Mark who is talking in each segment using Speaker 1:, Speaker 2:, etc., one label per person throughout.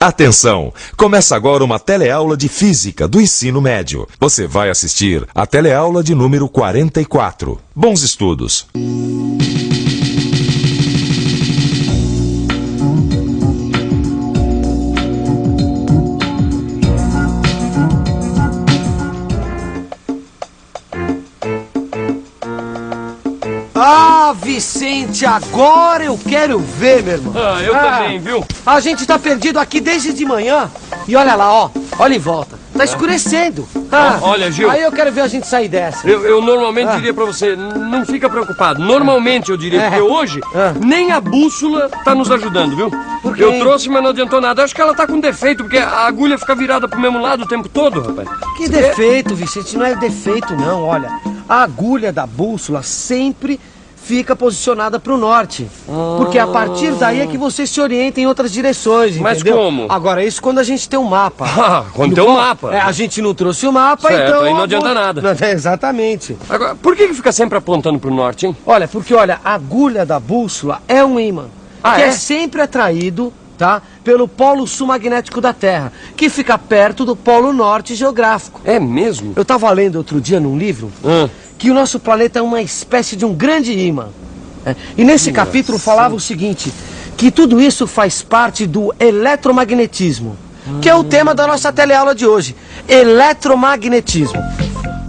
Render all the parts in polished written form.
Speaker 1: Atenção! Começa agora uma teleaula de Física do ensino médio. Você vai assistir a teleaula de número 44. Bons estudos!
Speaker 2: Ah, Vicente, agora eu quero ver, meu irmão.
Speaker 3: Eu também, viu?
Speaker 2: A gente tá perdido aqui desde de manhã. E olha lá, ó. Olha em volta. Tá escurecendo.
Speaker 3: Olha, Gil.
Speaker 2: Aí eu quero ver a gente sair dessa.
Speaker 3: Eu normalmente diria pra você, não fica preocupado. Normalmente eu diria, porque hoje nem a bússola tá nos ajudando, viu?
Speaker 2: Por quê?
Speaker 3: Eu trouxe, mas não adiantou nada. Acho que ela tá com defeito, porque a agulha fica virada pro mesmo lado o tempo todo, rapaz.
Speaker 2: Que defeito, Vicente? Não é defeito, não. Olha, a agulha da bússola sempre fica posicionada pro norte. Porque a partir daí é que você se orienta em outras direções,
Speaker 3: Mas
Speaker 2: entendeu?
Speaker 3: como?
Speaker 2: Agora, isso quando a gente tem um mapa.
Speaker 3: Quando tem um mapa.
Speaker 2: A gente não trouxe o mapa,
Speaker 3: certo,
Speaker 2: então...
Speaker 3: aí não adianta nada.
Speaker 2: Exatamente.
Speaker 3: Agora, por que fica sempre apontando pro norte, hein?
Speaker 2: Olha, porque olha, a agulha da bússola é um ímã. Que é sempre atraído, tá? Pelo polo sul magnético da Terra, que fica perto do polo norte geográfico.
Speaker 3: É mesmo?
Speaker 2: Eu tava lendo outro dia num livro que o nosso planeta é uma espécie de um grande ímã. E nesse capítulo falava o seguinte, que tudo isso faz parte do eletromagnetismo, que é o tema da nossa teleaula de hoje. Eletromagnetismo.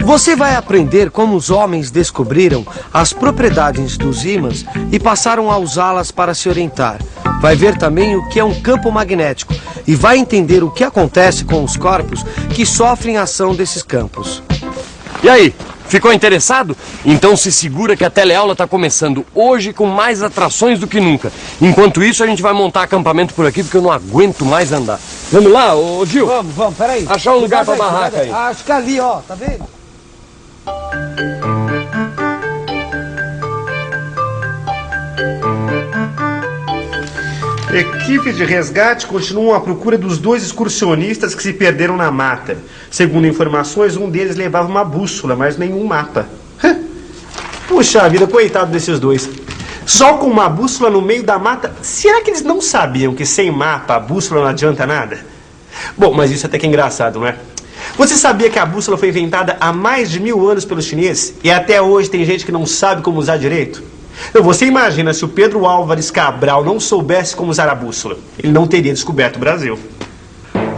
Speaker 2: Você vai aprender como os homens descobriram as propriedades dos ímãs e passaram a usá-las para se orientar. Vai ver também o que é um campo magnético e vai entender o que acontece com os corpos que sofrem a ação desses campos.
Speaker 3: E aí? Ficou interessado? Então se segura que a teleaula está começando hoje com mais atrações do que nunca. Enquanto isso, a gente vai montar acampamento por aqui porque eu não aguento mais andar. Vamos lá, ô Gil?
Speaker 2: Vamos, peraí.
Speaker 3: Achar um lugar pra barraca aí.
Speaker 2: Acho que ali, ó, tá vendo?
Speaker 4: Equipes de resgate continuam à procura dos 2 excursionistas que se perderam na mata. Segundo informações, um deles levava uma bússola, mas nenhum mapa. Puxa vida, coitado desses 2. Só com uma bússola no meio da mata. Será que eles não sabiam que sem mapa a bússola não adianta nada? Bom, mas isso até que é engraçado, não é? Você sabia que a bússola foi inventada há mais de 1000 anos pelos chineses? E até hoje tem gente que não sabe como usar direito? Então, você imagina se o Pedro Álvares Cabral não soubesse como usar a bússola. Ele não teria descoberto o Brasil.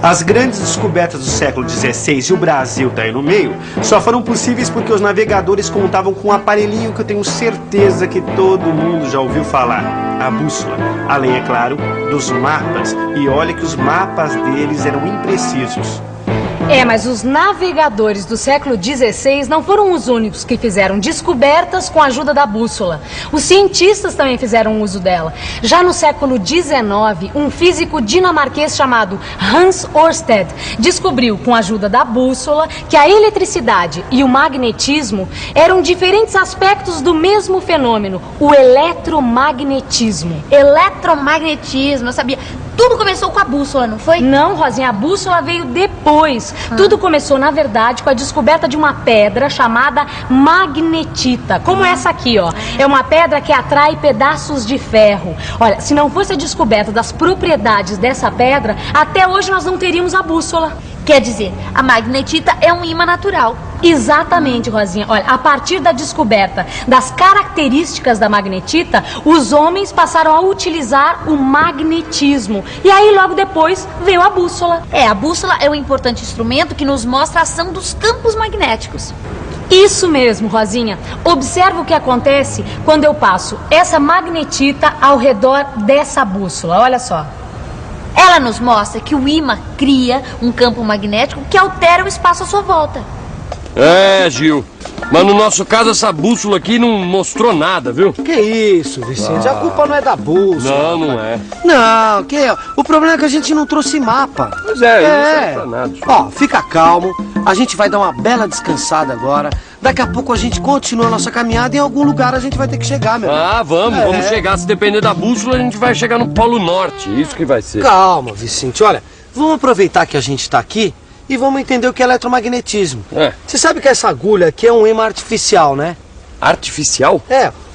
Speaker 4: As grandes descobertas do século XVI, e o Brasil está aí no meio, só foram possíveis porque os navegadores contavam com um aparelhinho que eu tenho certeza que todo mundo já ouviu falar. A bússola. Além, é claro, dos mapas. E olha que os mapas deles eram imprecisos.
Speaker 5: Mas os navegadores do século XVI não foram os únicos que fizeram descobertas com a ajuda da bússola. Os cientistas também fizeram uso dela. Já no século XIX, um físico dinamarquês chamado Hans Ørsted descobriu, com a ajuda da bússola, que a eletricidade e o magnetismo eram diferentes aspectos do mesmo fenômeno, o eletromagnetismo.
Speaker 6: Eletromagnetismo, eu sabia. Tudo começou com a bússola, não foi?
Speaker 5: Não, Rosinha, a bússola veio depois. Tudo começou, na verdade, com a descoberta de uma pedra chamada magnetita. Como essa aqui, ó. É uma pedra que atrai pedaços de ferro. Olha, se não fosse a descoberta das propriedades dessa pedra, até hoje nós não teríamos a bússola.
Speaker 6: Quer dizer, a magnetita é um ímã natural.
Speaker 5: Exatamente, Rosinha. Olha, a partir da descoberta das características da magnetita, os homens passaram a utilizar o magnetismo. E aí, logo depois, veio a bússola.
Speaker 6: A bússola é um importante instrumento que nos mostra a ação dos campos magnéticos.
Speaker 5: Isso mesmo, Rosinha. Observa o que acontece quando eu passo essa magnetita ao redor dessa bússola. Olha só.
Speaker 6: Ela nos mostra que o ímã cria um campo magnético que altera o espaço à sua volta.
Speaker 3: Gil. Mas no nosso caso, essa bússola aqui não mostrou nada, viu?
Speaker 2: Que isso, Vicente? A culpa não é da bússola.
Speaker 3: Não é.
Speaker 2: Não, o problema é que a gente não trouxe mapa.
Speaker 3: Pois não serve pra nada.
Speaker 2: Ó, fica calmo. A gente vai dar uma bela descansada agora. Daqui a pouco a gente continua a nossa caminhada e em algum lugar a gente vai ter que chegar, meu.
Speaker 3: Vamos chegar. Se depender da bússola, a gente vai chegar no Polo Norte. Isso que vai ser.
Speaker 2: Calma, Vicente. Olha, vamos aproveitar que a gente tá aqui e vamos entender o que é eletromagnetismo. Você sabe que essa agulha aqui é um ímã artificial, né?
Speaker 3: Artificial?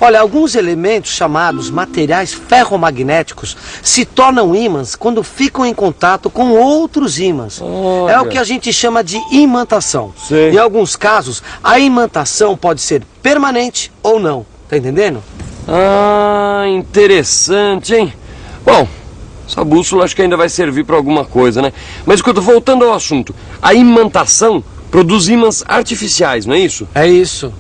Speaker 2: Olha, alguns elementos chamados materiais ferromagnéticos se tornam ímãs quando ficam em contato com outros ímãs.
Speaker 3: Olha.
Speaker 2: É o que a gente chama de imantação.
Speaker 3: Sei.
Speaker 2: Em alguns casos, a imantação pode ser permanente ou não. Tá entendendo?
Speaker 3: Ah, interessante, hein? Bom, essa bússola acho que ainda vai servir para alguma coisa, né? Mas escuta, voltando ao assunto, a imantação produz ímãs artificiais, não é isso?
Speaker 2: É isso.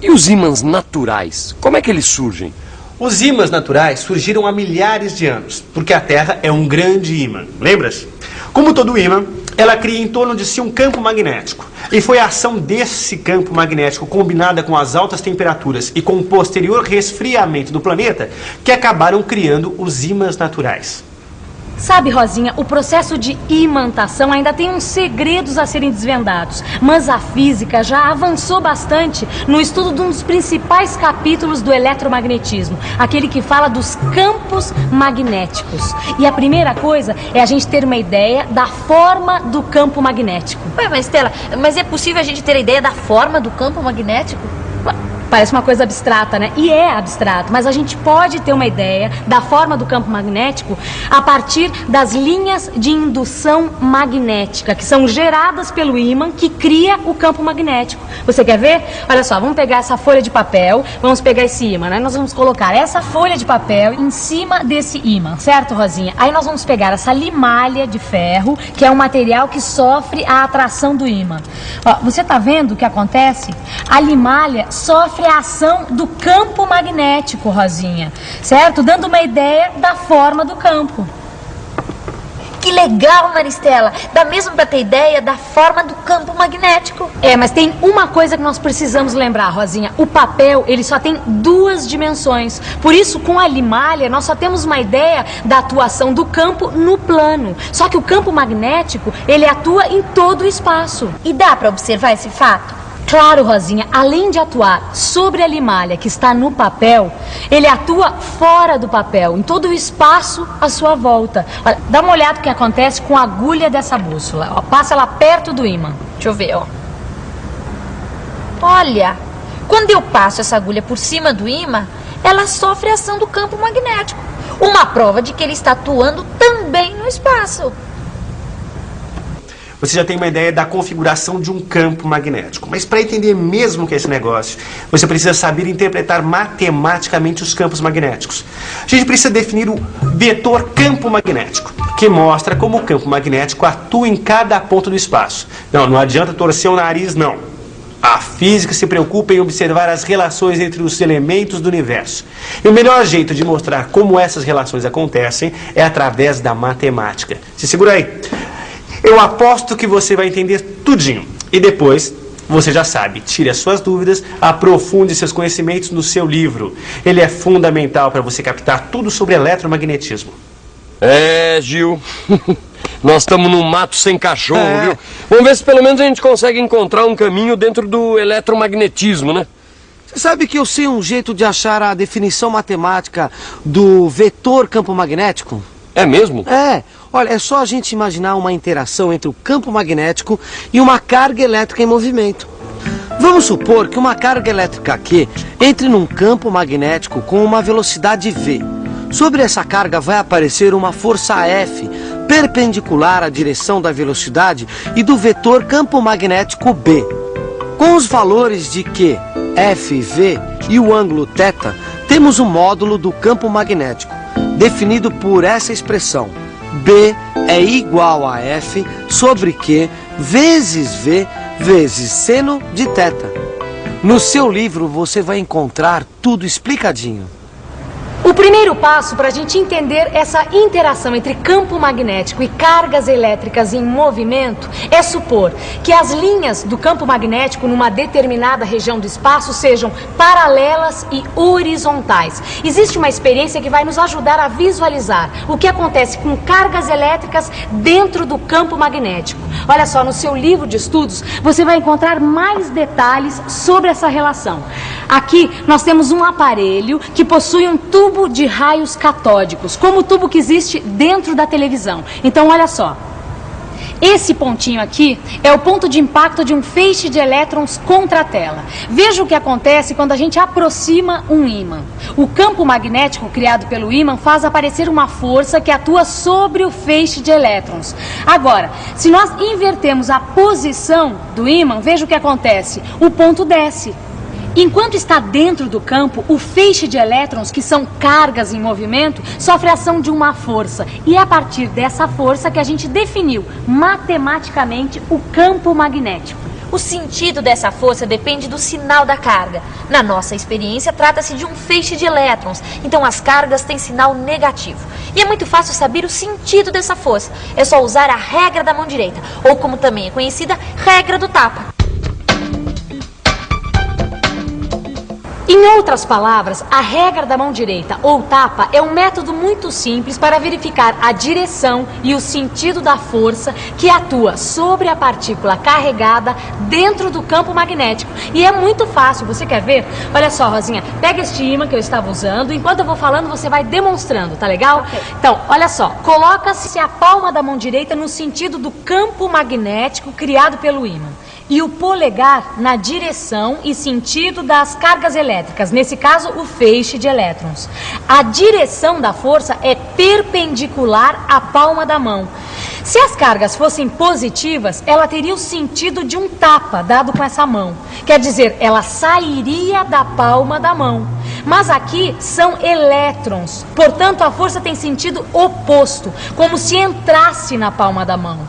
Speaker 3: E os ímãs naturais, como é que eles surgem?
Speaker 4: Os ímãs naturais surgiram há milhares de anos, porque a Terra é um grande ímã, lembra-se? Como todo ímã, ela cria em torno de si um campo magnético. E foi a ação desse campo magnético, combinada com as altas temperaturas e com o posterior resfriamento do planeta, que acabaram criando os ímãs naturais.
Speaker 5: Sabe, Rosinha, o processo de imantação ainda tem uns segredos a serem desvendados, mas a física já avançou bastante no estudo de um dos principais capítulos do eletromagnetismo, aquele que fala dos campos magnéticos. E a primeira coisa é a gente ter uma ideia da forma do campo magnético.
Speaker 6: Ué, mas Stella, mas é possível a gente ter a ideia da forma do campo magnético?
Speaker 5: Parece uma coisa abstrata, né? E é abstrato, mas a gente pode ter uma ideia da forma do campo magnético a partir das linhas de indução magnética, que são geradas pelo ímã que cria o campo magnético. Você quer ver? Olha só, vamos pegar essa folha de papel, vamos pegar esse ímã, né? Nós vamos colocar essa folha de papel em cima desse ímã, certo, Rosinha? Aí nós vamos pegar essa limalha de ferro, que é um material que sofre a atração do ímã. Ó, você tá vendo o que acontece? A limalha sofre a ação do campo magnético, Rosinha, certo? Dando uma ideia da forma do campo.
Speaker 6: Que legal, Maristela! Dá mesmo pra ter ideia da forma do campo magnético.
Speaker 5: É, mas tem uma coisa que nós precisamos lembrar, Rosinha. O papel, ele só tem 2 dimensões. Por isso, com a limalha, nós só temos uma ideia da atuação do campo no plano. Só que o campo magnético, ele atua em todo o espaço.
Speaker 6: E dá pra observar esse fato?
Speaker 5: Claro, Rosinha, além de atuar sobre a limalha que está no papel, ele atua fora do papel, em todo o espaço à sua volta. Olha, dá uma olhada no que acontece com a agulha dessa bússola. Ó, passa ela perto do ímã.
Speaker 6: Deixa eu ver, ó. Olha, quando eu passo essa agulha por cima do ímã, ela sofre a ação do campo magnético. Uma prova de que ele está atuando também no espaço.
Speaker 4: Você já tem uma ideia da configuração de um campo magnético. Mas para entender mesmo o que é esse negócio, você precisa saber interpretar matematicamente os campos magnéticos. A gente precisa definir o vetor campo magnético, que mostra como o campo magnético atua em cada ponto do espaço. Não adianta torcer o nariz, não. A física se preocupa em observar as relações entre os elementos do universo. E o melhor jeito de mostrar como essas relações acontecem é através da matemática. Se segura aí. Eu aposto que você vai entender tudinho. E depois, você já sabe, tire as suas dúvidas, aprofunde seus conhecimentos no seu livro. Ele é fundamental para você captar tudo sobre eletromagnetismo.
Speaker 3: É, Gil. Nós estamos num mato sem cachorro, viu? Vamos ver se pelo menos a gente consegue encontrar um caminho dentro do eletromagnetismo, né?
Speaker 2: Você sabe que eu sei um jeito de achar a definição matemática do vetor campo magnético?
Speaker 3: É mesmo?
Speaker 2: É. Olha, é só a gente imaginar uma interação entre o campo magnético e uma carga elétrica em movimento. Vamos supor que uma carga elétrica Q entre num campo magnético com uma velocidade V. Sobre essa carga vai aparecer uma força F, perpendicular à direção da velocidade e do vetor campo magnético B. Com os valores de Q, F, V e o ângulo θ, temos o módulo do campo magnético, definido por essa expressão. B é igual a F sobre Q vezes V vezes seno de θ. No seu livro você vai encontrar tudo explicadinho.
Speaker 5: O primeiro passo para a gente entender essa interação entre campo magnético e cargas elétricas em movimento é supor que as linhas do campo magnético numa determinada região do espaço sejam paralelas e horizontais. Existe uma experiência que vai nos ajudar a visualizar o que acontece com cargas elétricas dentro do campo magnético. Olha só, no seu livro de estudos você vai encontrar mais detalhes sobre essa relação. Aqui nós temos um aparelho que possui um tubo de raios catódicos, como o tubo que existe dentro da televisão. Então olha só, Esse pontinho aqui é o ponto de impacto de um feixe de elétrons contra a tela. Veja o que acontece quando a gente aproxima um ímã. O campo magnético criado pelo ímã faz aparecer uma força que atua sobre o feixe de elétrons. Agora, se nós invertermos a posição do ímã, veja o que acontece. O ponto desce. Enquanto está dentro do campo, o feixe de elétrons, que são cargas em movimento, sofre a ação de uma força. E é a partir dessa força que a gente definiu matematicamente o campo magnético.
Speaker 6: O sentido dessa força depende do sinal da carga. Na nossa experiência, trata-se de um feixe de elétrons, então as cargas têm sinal negativo. E é muito fácil saber o sentido dessa força. É só usar a regra da mão direita, ou como também é conhecida, regra do tapa.
Speaker 5: Em outras palavras, a regra da mão direita ou tapa é um método muito simples para verificar a direção e o sentido da força que atua sobre a partícula carregada dentro do campo magnético. E é muito fácil, você quer ver? Olha só, Rosinha, pega este ímã que eu estava usando, enquanto eu vou falando você vai demonstrando, tá legal?
Speaker 6: Okay.
Speaker 5: Então, olha só, coloca-se a palma da mão direita no sentido do campo magnético criado pelo ímã. E o polegar na direção e sentido das cargas elétricas, nesse caso o feixe de elétrons. A direção da força é perpendicular à palma da mão. Se as cargas fossem positivas, ela teria o sentido de um tapa dado com essa mão. Quer dizer, ela sairia da palma da mão. Mas aqui são elétrons, portanto a força tem sentido oposto, como se entrasse na palma da mão.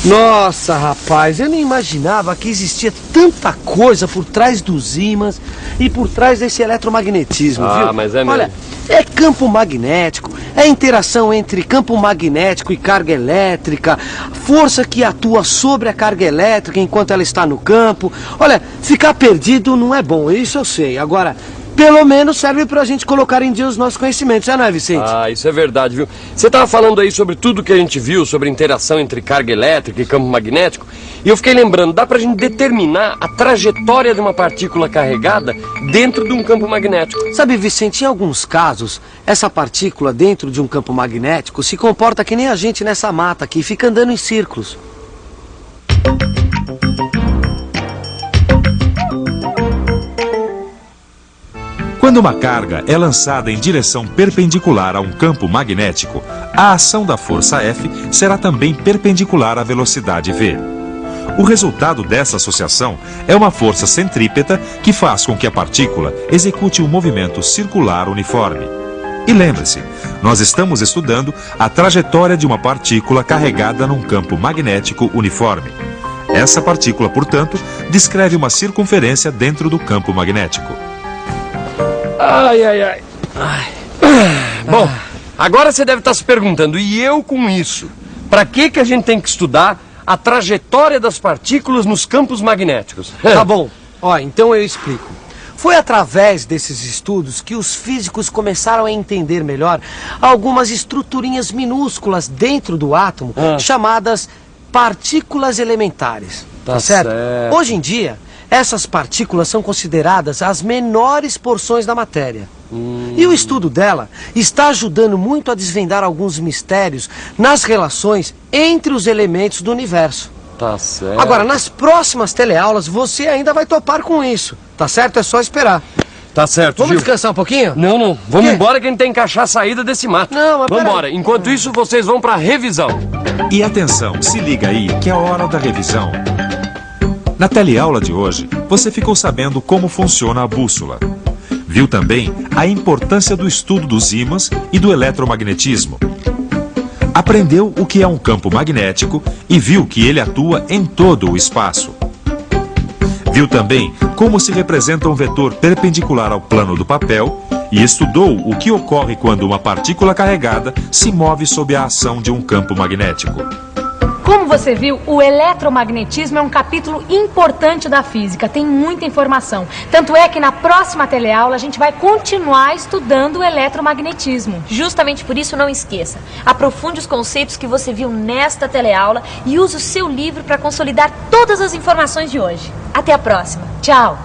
Speaker 2: Nossa, rapaz, eu nem imaginava que existia tanta coisa por trás dos ímãs e por trás desse eletromagnetismo, viu?
Speaker 3: Mas é mesmo.
Speaker 2: Olha, é campo magnético, é interação entre campo magnético e carga elétrica, força que atua sobre a carga elétrica enquanto ela está no campo. Olha, ficar perdido não é bom, isso eu sei. Agora, pelo menos serve pra gente colocar em dia os nossos conhecimentos, já não é, Vicente?
Speaker 3: Isso é verdade, viu? Você estava falando aí sobre tudo que a gente viu, sobre interação entre carga elétrica e campo magnético, e eu fiquei lembrando, dá pra gente determinar a trajetória de uma partícula carregada dentro de um campo magnético.
Speaker 2: Sabe, Vicente, em alguns casos, essa partícula dentro de um campo magnético se comporta que nem a gente nessa mata aqui, fica andando em círculos.
Speaker 1: Quando uma carga é lançada em direção perpendicular a um campo magnético, a ação da força F será também perpendicular à velocidade v. O resultado dessa associação é uma força centrípeta que faz com que a partícula execute um movimento circular uniforme. E lembre-se, nós estamos estudando a trajetória de uma partícula carregada num campo magnético uniforme. Essa partícula, portanto, descreve uma circunferência dentro do campo magnético.
Speaker 3: Bom, agora você deve estar se perguntando, e eu com isso? Pra que a gente tem que estudar a trajetória das partículas nos campos magnéticos?
Speaker 2: Tá bom, então eu explico. Foi através desses estudos que os físicos começaram a entender melhor algumas estruturinhas minúsculas dentro do átomo, chamadas partículas elementares. Tá certo? Hoje em dia, essas partículas são consideradas as menores porções da matéria. E o estudo dela está ajudando muito a desvendar alguns mistérios nas relações entre os elementos do universo.
Speaker 3: Tá certo.
Speaker 2: Agora, nas próximas teleaulas, você ainda vai topar com isso. Tá certo? É só esperar.
Speaker 3: Tá certo,
Speaker 2: Vamos
Speaker 3: Gil.
Speaker 2: descansar um pouquinho?
Speaker 3: Não. Vamos embora que a gente tem que achar a saída desse mato.
Speaker 2: Não, mas
Speaker 3: vamos embora. Enquanto isso, vocês vão pra revisão.
Speaker 1: E atenção, se liga aí que é a hora da revisão. Na teleaula de hoje, você ficou sabendo como funciona a bússola. Viu também a importância do estudo dos ímãs e do eletromagnetismo. Aprendeu o que é um campo magnético e viu que ele atua em todo o espaço. Viu também como se representa um vetor perpendicular ao plano do papel e estudou o que ocorre quando uma partícula carregada se move sob a ação de um campo magnético.
Speaker 5: Como você viu, o eletromagnetismo é um capítulo importante da física, tem muita informação. Tanto é que na próxima teleaula a gente vai continuar estudando o eletromagnetismo.
Speaker 6: Justamente por isso, não esqueça, aprofunde os conceitos que você viu nesta teleaula e use o seu livro para consolidar todas as informações de hoje. Até a próxima.
Speaker 5: Tchau!